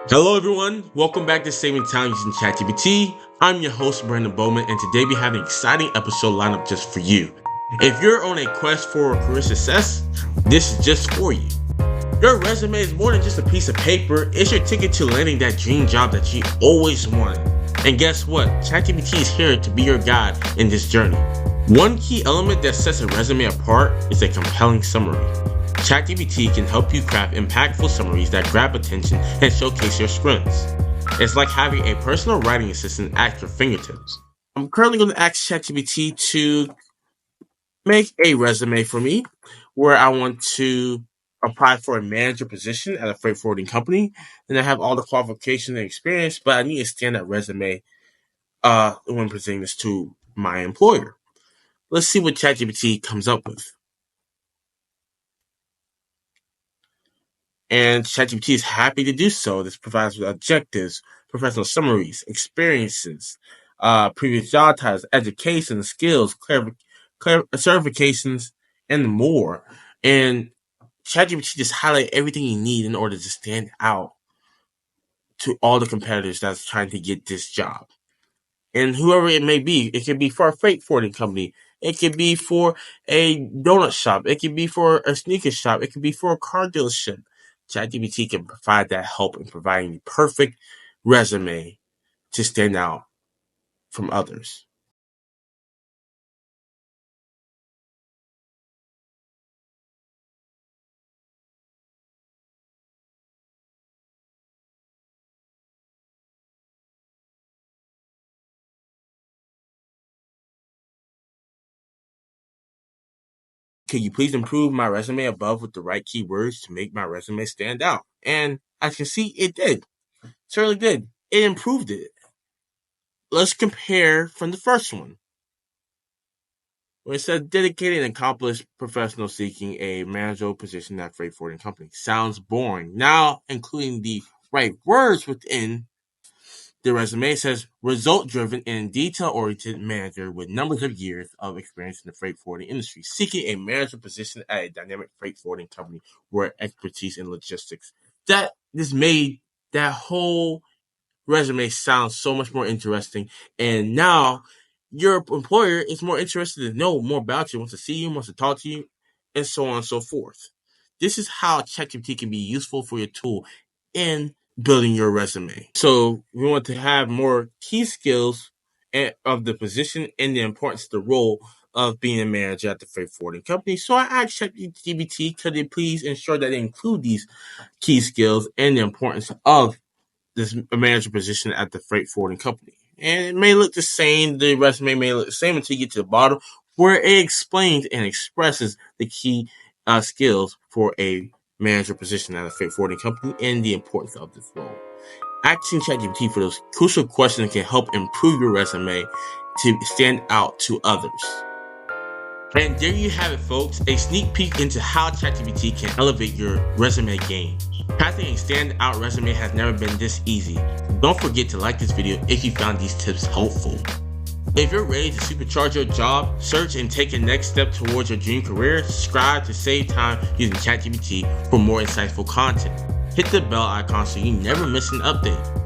Hello everyone, welcome back to Saving Time using ChatGPT. I'm your host Brandon Bowman, and today we have an exciting episode lined up just for you. If you're on a quest for career success, this is just for you. Your resume is more than just a piece of paper, it's your ticket to landing that dream job that you always wanted. And guess what? ChatGPT is here to be your guide in this journey. One key element that sets a resume apart is a compelling summary. ChatGPT can help you craft impactful summaries that grab attention and showcase your strengths. It's like having a personal writing assistant at your fingertips. I'm currently going to ask ChatGPT to make a resume for me where I want to apply for a manager position at a freight forwarding company. And I have all the qualifications and experience, but I need a standout resume when presenting this to my employer. Let's see what ChatGPT comes up with. And ChatGPT is happy to do so. This provides with objectives, professional summaries, experiences, previous job titles, education, skills, certifications, and more. And ChatGPT just highlight everything you need in order to stand out to all the competitors that's trying to get this job. And whoever it may be, it could be for a freight forwarding company, it could be for a donut shop, it could be for a sneaker shop, it could be for a car dealership. ChatGPT can provide that help in providing the perfect resume to stand out from others. Can you please improve my resume above with the right keywords to make my resume stand out? And I can see it did. Certainly did. It improved it. Let's compare from the first one. When it says dedicated and accomplished professional seeking a managerial position at freight forwarding company. Sounds boring. Now, including the right words within the resume, says result driven and detail oriented manager with numbers of years of experience in the freight forwarding industry, seeking a manager position at a dynamic freight forwarding company where expertise in logistics. That just made that whole resume sound so much more interesting. And now your employer is more interested to know more about you, wants to see you, wants to talk to you, and so on and so forth. This is how ChatGPT can be useful for your tool in building your resume. So we want to have more key skills of the position and the importance of the role of being a manager at the freight forwarding company. So I asked ChatGPT, could it please ensure that they include these key skills and the importance of this manager position at the freight forwarding company. And it may look the same, the resume may look the same until you get to the bottom where it explains and expresses the key skills for a manager position at a freight forwarding company and the importance of this role. Asking ChatGPT for those crucial questions can help improve your resume to stand out to others. And there you have it, folks, a sneak peek into how ChatGPT can elevate your resume game. Crafting a standout resume has never been this easy. Don't forget to like this video if you found these tips helpful. If you're ready to supercharge your job, search and take a next step towards your dream career, subscribe to save time using ChatGPT for more insightful content. Hit the bell icon so you never miss an update.